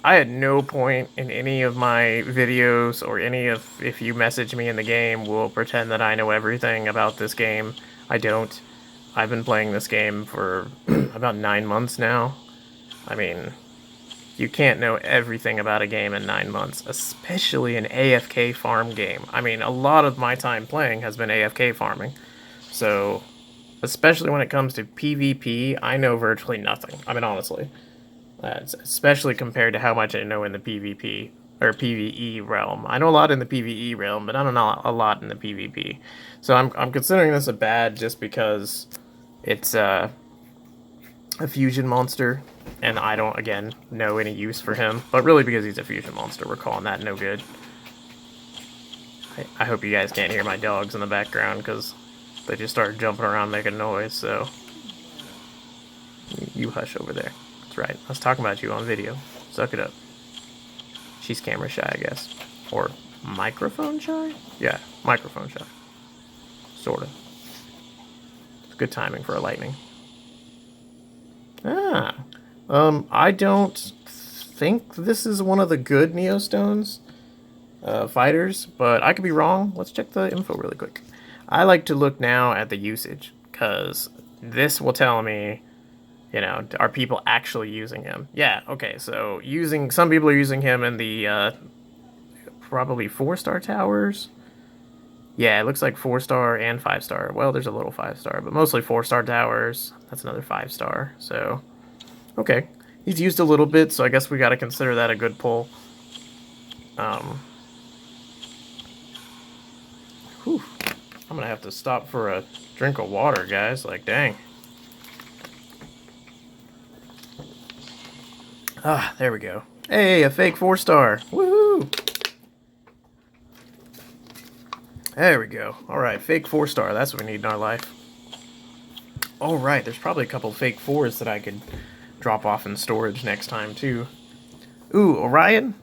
had no point in any of my videos or any of, if you message me in the game, will pretend that I know everything about this game. I don't. I've been playing this game for about 9 months now. I mean, you can't know everything about a game in 9 months, especially an AFK farm game. I mean, a lot of my time playing has been AFK farming. So, especially when it comes to PvP, I know virtually nothing. I mean, honestly. Especially compared to how much I know in the PvP or PvE realm. I know a lot in the PvE realm, but I don't know a lot in the PvP. So I'm considering this a bad just because it's a fusion monster, and I don't, again, know any use for him. But really because he's a fusion monster, we're calling that no good. I hope you guys can't hear my dogs in the background because they just started jumping around making noise, so you hush over there. Right. I was talking about you on video. Suck it up. She's camera shy, I guess. Or microphone shy? Yeah, microphone shy. Sorta. It's good timing for a lightning. I don't think this is one of the good Neostones fighters, but I could be wrong. Let's check the info really quick. I like to look now at the usage, because this will tell me, you know, are people actually using him? Yeah, okay, so some people are using him in the probably 4-star towers. Yeah, it looks like 4-star and 5-star. Well, there's a little 5-star, but mostly 4-star towers. That's another 5-star, so okay. He's used a little bit, so I guess we got to consider that a good pull. Whew. I'm gonna have to stop for a drink of water, guys. Like, dang. Ah, there we go. Hey, a fake 4-star. Woohoo! There we go. Alright, fake 4-star. That's what we need in our life. Alright, there's probably a couple fake 4s that I could drop off in storage next time, too. Ooh, Orion?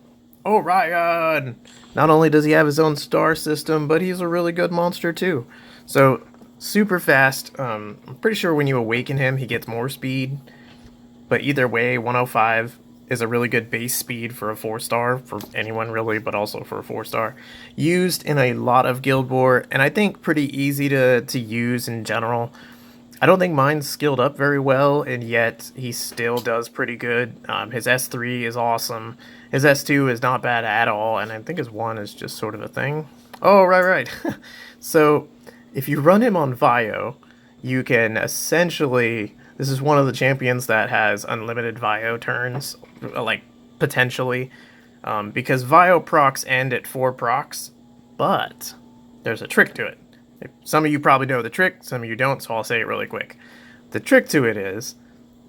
Orion! Not only does he have his own star system, but he's a really good monster, too. So, super fast. I'm pretty sure when you awaken him, he gets more speed. But either way, 105 is a really good base speed for a 4-star, for anyone really, but also for a 4-star. Used in a lot of Guild War, and I think pretty easy to use in general. I don't think mine's skilled up very well, and yet he still does pretty good. His S3 is awesome. His S2 is not bad at all, and I think his 1 is just sort of a thing. Oh, right. So, if you run him on Vio, you can essentially... This is one of the champions that has unlimited Vio turns, like, potentially. Because Vio procs end at 4 procs, but there's a trick to it. Some of you probably know the trick, some of you don't, so I'll say it really quick. The trick to it is,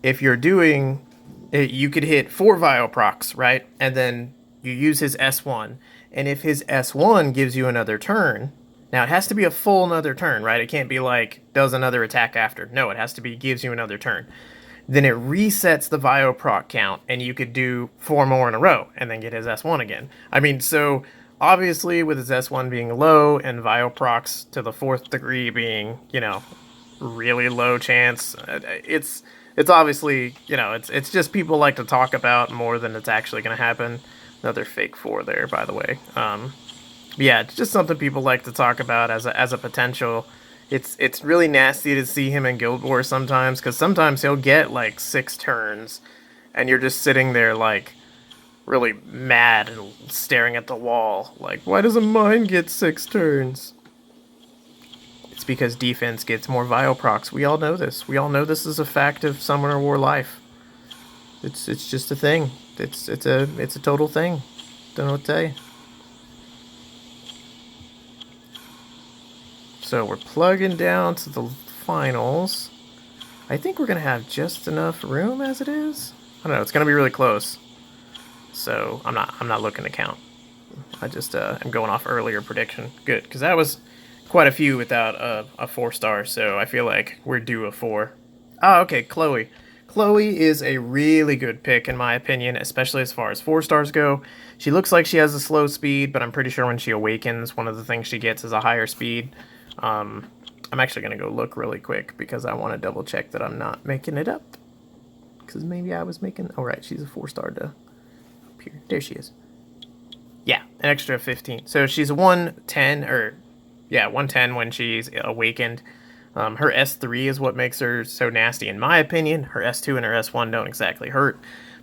if you're doing... You could hit 4 Vio procs, right? And then you use his S1, And if his S1 gives you another turn, now it has to be a full another turn, right? It can't be like does another attack after. No, it has to be gives you another turn. Then it resets the Vioproc count, and you could do 4 more in a row and then get his S1 again. I mean, so obviously with his S1 being low and Vioprocs to the 4th degree being, really low chance, it's obviously, it's just people like to talk about more than it's actually going to happen. Another fake 4 there, by the way. Yeah, it's just something people like to talk about as a potential. It's really nasty to see him in Guild Wars sometimes, because sometimes he'll get like 6 turns, and you're just sitting there like really mad and staring at the wall. Like, why doesn't mine get 6 turns? It's because defense gets more Vioprocs. We all know this. We all know this is a fact of Summoner War life. It's just a thing. It's a total thing. Don't know what to tell you. So we're plugging down to the finals. I think we're gonna have just enough room as it is. I don't know. It's gonna be really close. So I'm not looking to count. I just am going off earlier prediction. Good, because that was quite a few without a 4-star. So I feel like we're due a 4. Oh, okay, Chloe. Chloe is a really good pick in my opinion, especially as far as 4-stars go. She looks like she has a slow speed, but I'm pretty sure when she awakens, one of the things she gets is a higher speed. I'm actually going to go look really quick because I want to double check that I'm not making it up. Because maybe I was making... Oh, right, she's a 4-star to up here. There she is. Yeah, an extra 15. So she's a 110, or... Yeah, 110 when she's awakened. Her S3 is what makes her so nasty, in my opinion. Her S2 and her S1 don't exactly hurt.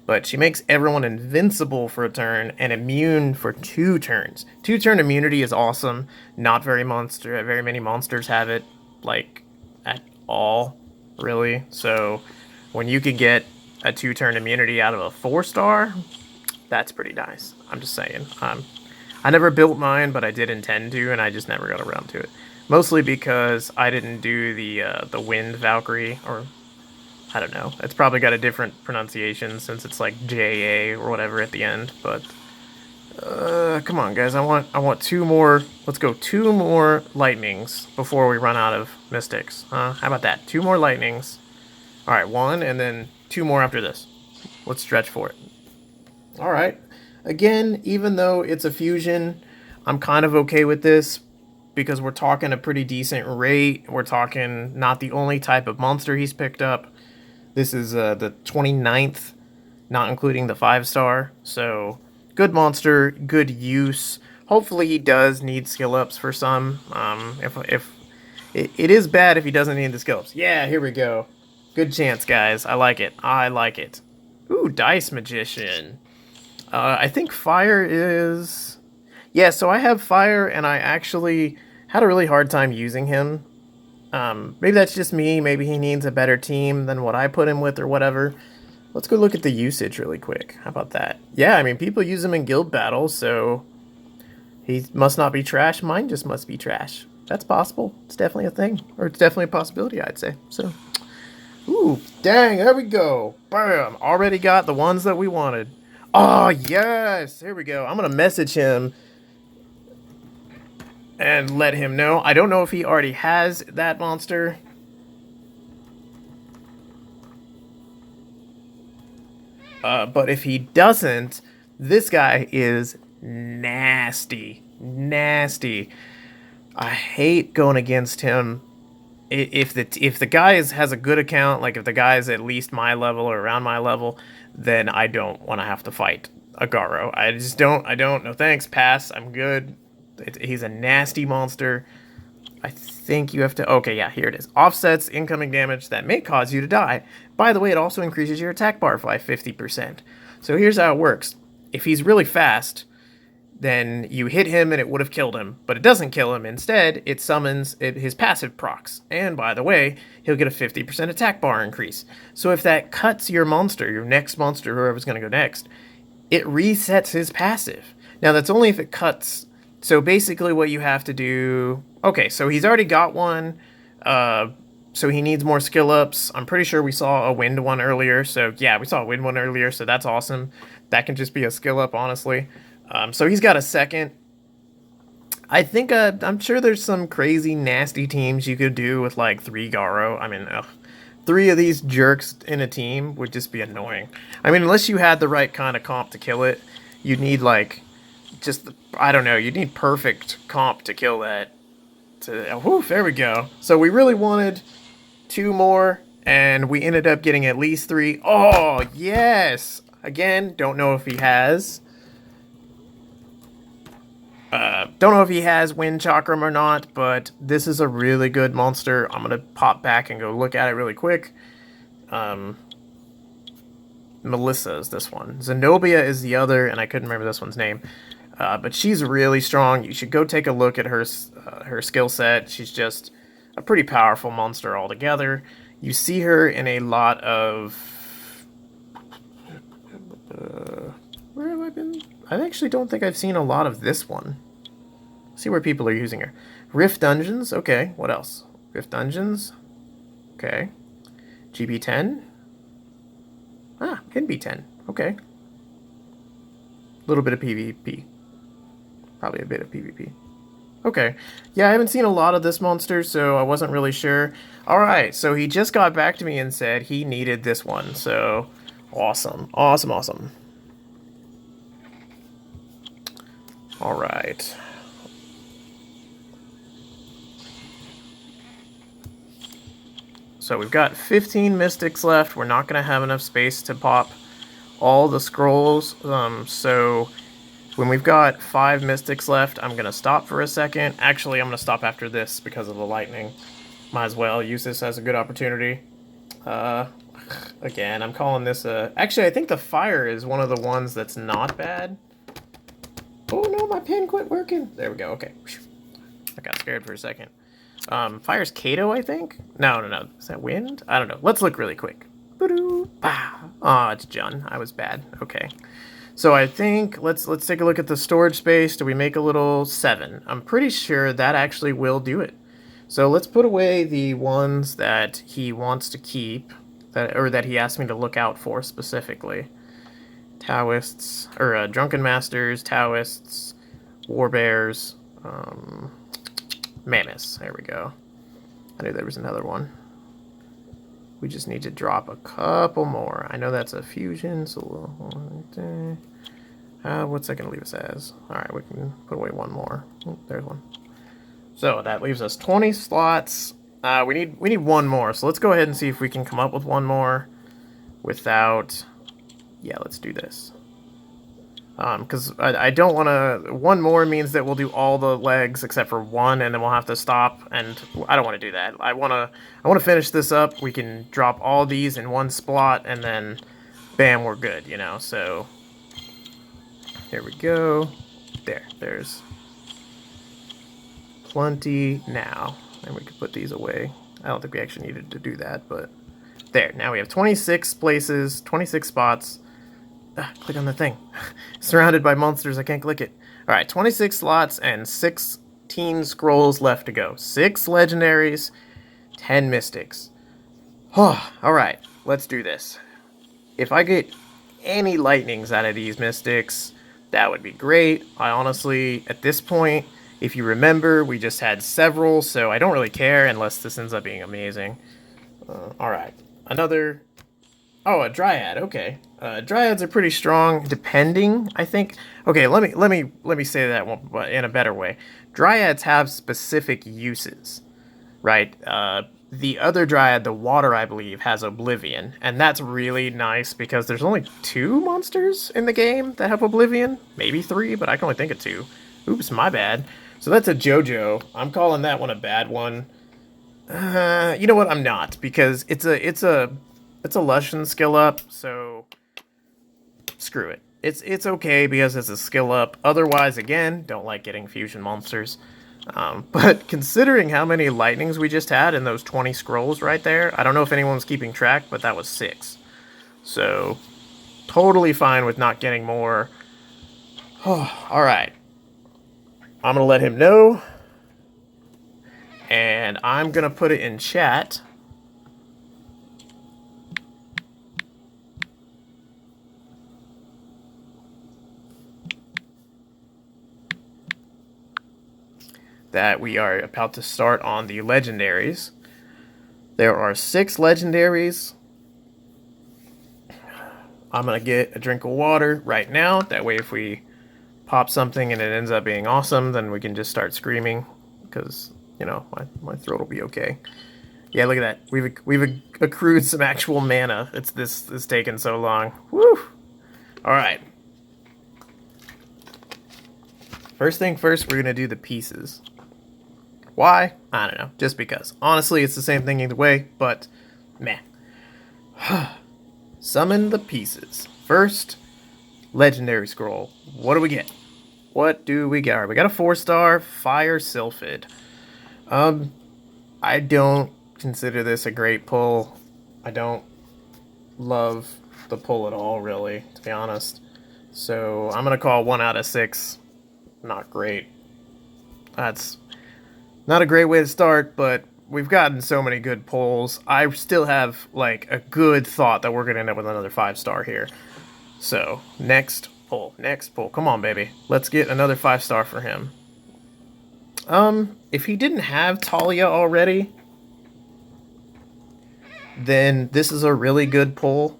But she makes everyone invincible for a turn and immune for 2 turns. 2-turn immunity is awesome. Not very many monsters have it, like, at all, really. So when you could get a 2-turn immunity out of a 4-star, that's pretty nice. I'm just saying. I never built mine, but I did intend to, and I just never got around to it. Mostly because I didn't do the Wind Valkyrie, or... I don't know. It's probably got a different pronunciation since it's like JA or whatever at the end, but come on guys, I want 2 more. Let's go 2 more lightnings before we run out of mystics. How about that? 2 more lightnings. All right, 1 and then 2 more after this. Let's stretch for it. All right. Again, even though it's a fusion, I'm kind of okay with this because we're talking a pretty decent rate. We're talking not the only type of monster he's picked up. This is the 29th, not including the 5-star. So, good monster, good use. Hopefully he does need skill ups for some. If it is bad if he doesn't need the skill ups. Yeah, here we go. Good chance, guys. I like it. I like it. Ooh, Dice Magician. I think fire is... Yeah, so I have fire, and I actually had a really hard time using him. Maybe that's just me. Maybe he needs a better team than what I put him with or whatever. Let's go look at the usage really quick. How about that? Yeah, I mean, people use him in guild battles, so he must not be trash. Mine just must be trash. That's possible. It's definitely a thing. Or it's definitely a possibility, I'd say. So, ooh, dang, there we go. Bam, already got the ones that we wanted. Oh, yes, here we go. I'm going to message him and let him know. I don't know if he already has that monster. But if he doesn't, this guy is nasty. Nasty. I hate going against him. If the guy has a good account, like if the guy is at least my level or around my level, then I don't want to have to fight Agaro. I just don't. No thanks. Pass. I'm good. He's a nasty monster. I think you have to... Okay, yeah, here it is. Offsets incoming damage that may cause you to die. By the way, it also increases your attack bar by 50%. So here's how it works. If he's really fast, then you hit him and it would have killed him. But it doesn't kill him. Instead, it summons his passive procs. And by the way, he'll get a 50% attack bar increase. So if that cuts your monster, your next monster, whoever's going to go next, it resets his passive. Now, that's only if it cuts... So basically what you have to do... Okay, so he's already got one. So he needs more skill ups. I'm pretty sure we saw a wind one earlier. So yeah, we saw a wind one earlier. So that's awesome. That can just be a skill up, honestly. So he's got a second. I think I'm sure there's some crazy nasty teams you could do with like 3 Garo. I mean, ugh, 3 of these jerks in a team would just be annoying. I mean, unless you had the right kind of comp to kill it, you'd need like just I don't know, you'd need perfect comp to kill that. Whew, there we go. So we really wanted 2 more, and we ended up getting at least 3. Oh yes! Again, don't know if he has. Don't know if he has Wind Chakram or not, but this is a really good monster. I'm gonna pop back and go look at it really quick. Melissa is this one. Zenobia is the other, and I couldn't remember this one's name. But she's really strong. You should go take a look at her skill set. She's just a pretty powerful monster altogether. You see her in a lot of... where have I been? I actually don't think I've seen a lot of this one. See where people are using her. Rift Dungeons. Okay, what else? Rift Dungeons. Okay. GB10. Ah, NB10. Okay. A little bit of PvP. Probably a bit of PvP. Okay. Yeah, I haven't seen a lot of this monster, so I wasn't really sure. Alright, so he just got back to me and said he needed this one, so awesome. Awesome, awesome. Alright. So we've got 15 mystics left. We're not going to have enough space to pop all the scrolls. So when we've got 5 mystics left, I'm going to stop for a second. Actually, I'm going to stop after this because of the lightning. Might as well use this as a good opportunity. Again, I'm calling this a... Actually, I think the fire is one of the ones that's not bad. Oh no, my pen quit working. There we go, okay. I got scared for a second. Fire's Kato, I think? No. Is that wind? I don't know. Let's look really quick. Oh, it's Jun. I was bad. Okay. So I think let's take a look at the storage space. Do we make a little 7? I'm pretty sure that actually will do it. So let's put away the ones that he wants to keep, that he asked me to look out for specifically. Taoists, or Drunken Masters, Taoists, Warbears, Mammoths. There we go. I knew there was another one. We just need to drop a couple more. I know that's a fusion, so what's that going to leave us as? Alright, we can put away one more. Oh, there's one. So that leaves us 20 slots. We need one more, so let's go ahead and see if we can come up with one more without... Yeah, let's do this. Because I don't want to... One more means that we'll do all the legs except for one, and then we'll have to stop, and I don't want to do that. I want to finish this up. We can drop all these in one spot, and then, bam, we're good, you know? So, here we go. There's plenty now. And we can put these away. I don't think we actually needed to do that, but... There, now we have 26 places, 26 spots. Click on the thing. Surrounded by monsters, I can't click it. Alright, 26 slots and 16 scrolls left to go. 6 legendaries, 10 mystics. Alright, let's do this. If I get any lightnings out of these mystics, that would be great. I honestly, at this point, if you remember, we just had several, so I don't really care unless this ends up being amazing. Alright, another... Oh, a Dryad, okay. Dryads are pretty strong, depending, I think. Okay, let me say that one in a better way. Dryads have specific uses, right? The other Dryad, the Water, I believe, has Oblivion, and that's really nice because there's only 2 monsters in the game that have Oblivion. Maybe 3, but I can only think of 2. Oops, my bad. So that's a JoJo. I'm calling that one a bad one. You know what? I'm not, because it's a Lushan skill up, so screw it. It's okay because it's a skill up. Otherwise, again, don't like getting fusion monsters. But considering how many lightnings we just had in those 20 scrolls right there, I don't know if anyone's keeping track, but that was 6. So, totally fine with not getting more. Alright. I'm going to let him know. And I'm going to put it in chat. that we are about to start on the legendaries. There are 6 legendaries. I'm going to get a drink of water right now. That way, if we pop something and it ends up being awesome, then we can just start screaming because, you know, my throat will be okay. Yeah, look at that. We've accrued some actual mana. This is taking so long. Woo! All right. First thing first, we're gonna do the pieces. Why? I don't know. Just because. Honestly, it's the same thing either way, but meh. Summon the pieces. First, legendary scroll. What do we get? What do we get? All right, we got a 4-star Fire Sylphid. I don't consider this a great pull. I don't love the pull at all, really, to be honest. So I'm gonna call 1 out of 6 not great. That's not a great way to start, but we've gotten so many good pulls. I still have like a good thought that we're gonna end up with another 5-star here. So next pull. Come on, baby. Let's get another 5-star for him. If he didn't have Talia already, then this is a really good pull.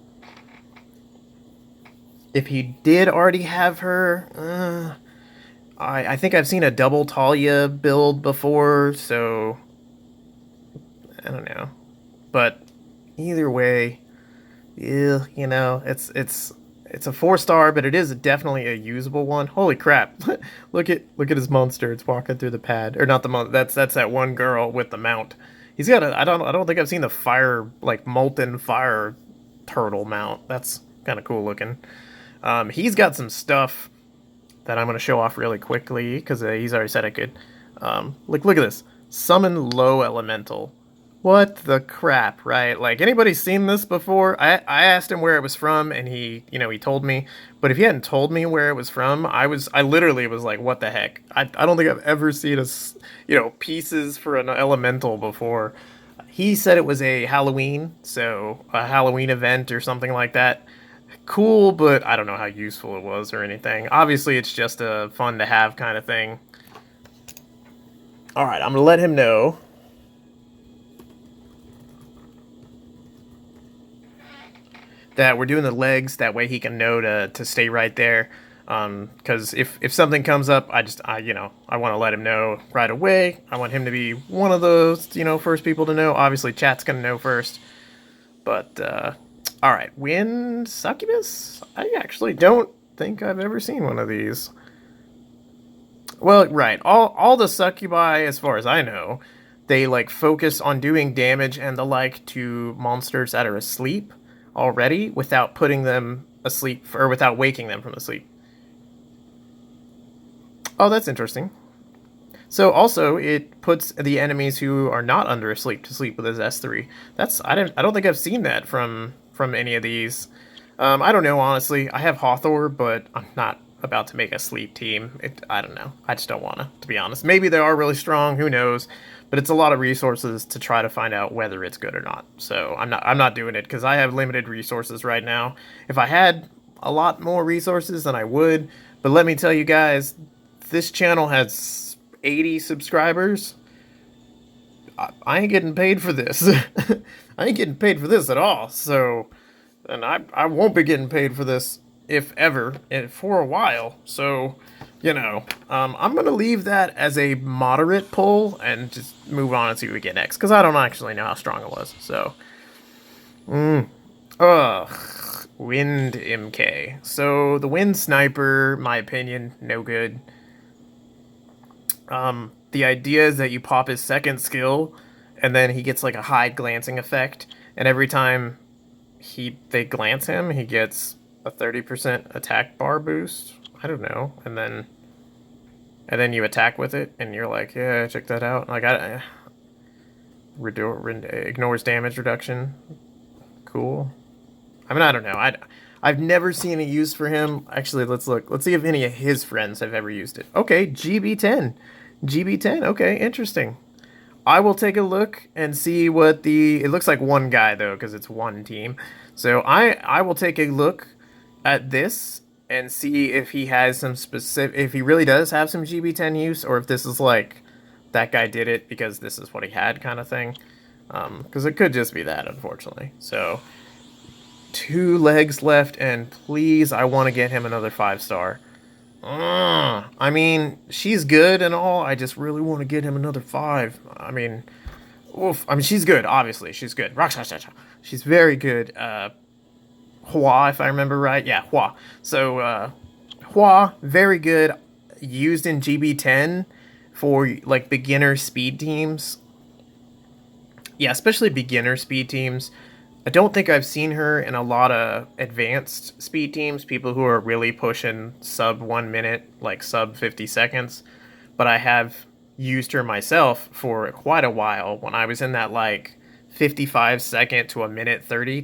If he did already have her, I think I've seen a double Talia build before, so I don't know. But either way, yeah, you know, it's a 4-star, but it is definitely a usable one. Holy crap! look at his monster. It's walking through the pad, or not the monster. That's that one girl with the mount. He's got a. I don't think I've seen the fire, like molten fire turtle mount. That's kind of cool looking. He's got some stuff that I'm going to show off really quickly because he's already said I could. Look at this. Summon low elemental. What the crap, right? Like, anybody seen this before? I asked him where it was from, and he told me. But if he hadn't told me where it was from, I literally was like, what the heck? I don't think I've ever seen pieces for an elemental before. He said it was a Halloween, so a Halloween event or something like that. Cool, but I don't know how useful it was or anything. Obviously, it's just a fun to have kind of thing. All right, I'm gonna let him know that we're doing the legs. That way, he can know to stay right there. Because if something comes up, I want to let him know right away. I want him to be one of those first people to know. Obviously, chat's gonna know first, but. All right, Wind Succubus? I actually don't think I've ever seen one of these. Well, right, all the succubi, as far as I know, they like focus on doing damage and the like to monsters that are asleep already without putting them asleep or without waking them from the sleep. Oh, that's interesting. So also it puts the enemies who are not under asleep to sleep with his S3. I don't think I've seen that from any of these. I don't know, honestly. I have Hawthor, but I'm not about to make a sleep team. I don't know. I just don't want to be honest. Maybe they are really strong, who knows? But it's a lot of resources to try to find out whether it's good or not. So I'm not doing it because I have limited resources right now. If I had a lot more resources, then I would. But let me tell you guys, this channel has 80 subscribers. I ain't getting paid for this. I ain't getting paid for this at all. So, and I won't be getting paid for this, if ever, for a while. So, I'm going to leave that as a moderate pull and just move on and see what we get next. Because I don't actually know how strong it was. So, Wind MK. So, the Wind Sniper, my opinion, no good. The idea is that you pop his second skill, and then he gets like a high glancing effect, and every time they glance him, he gets a 30% attack bar boost. I don't know, and then you attack with it, and you're like, yeah, check that out. Like ignores damage reduction. Cool. I mean, I don't know. I've never seen a use for him. Actually, let's look. Let's see if any of his friends have ever used it. Okay, GB10. GB10, okay, interesting. I will take a look and see what it looks like one guy, though, because it's one team. So I will take a look at this and see if he has some if he really does have some GB10 use, or if this is like that guy did it because this is what he had kind of thing. Because it could just be that, unfortunately. So 2 legs left, and please, I want to get him another 5 star. I mean, she's good and all. I just really want to get him another 5. I mean, oof. I mean, she's good. Obviously, she's good. She's very good. Hua, if I remember right. Yeah, Hua. So, Hua, very good. Used in GB10 for like beginner speed teams. Yeah, especially beginner speed teams. I don't think I've seen her in a lot of advanced speed teams, people who are really pushing sub 1 minute, like sub 50 seconds. But I have used her myself for quite a while when I was in that like 55 second to a minute 30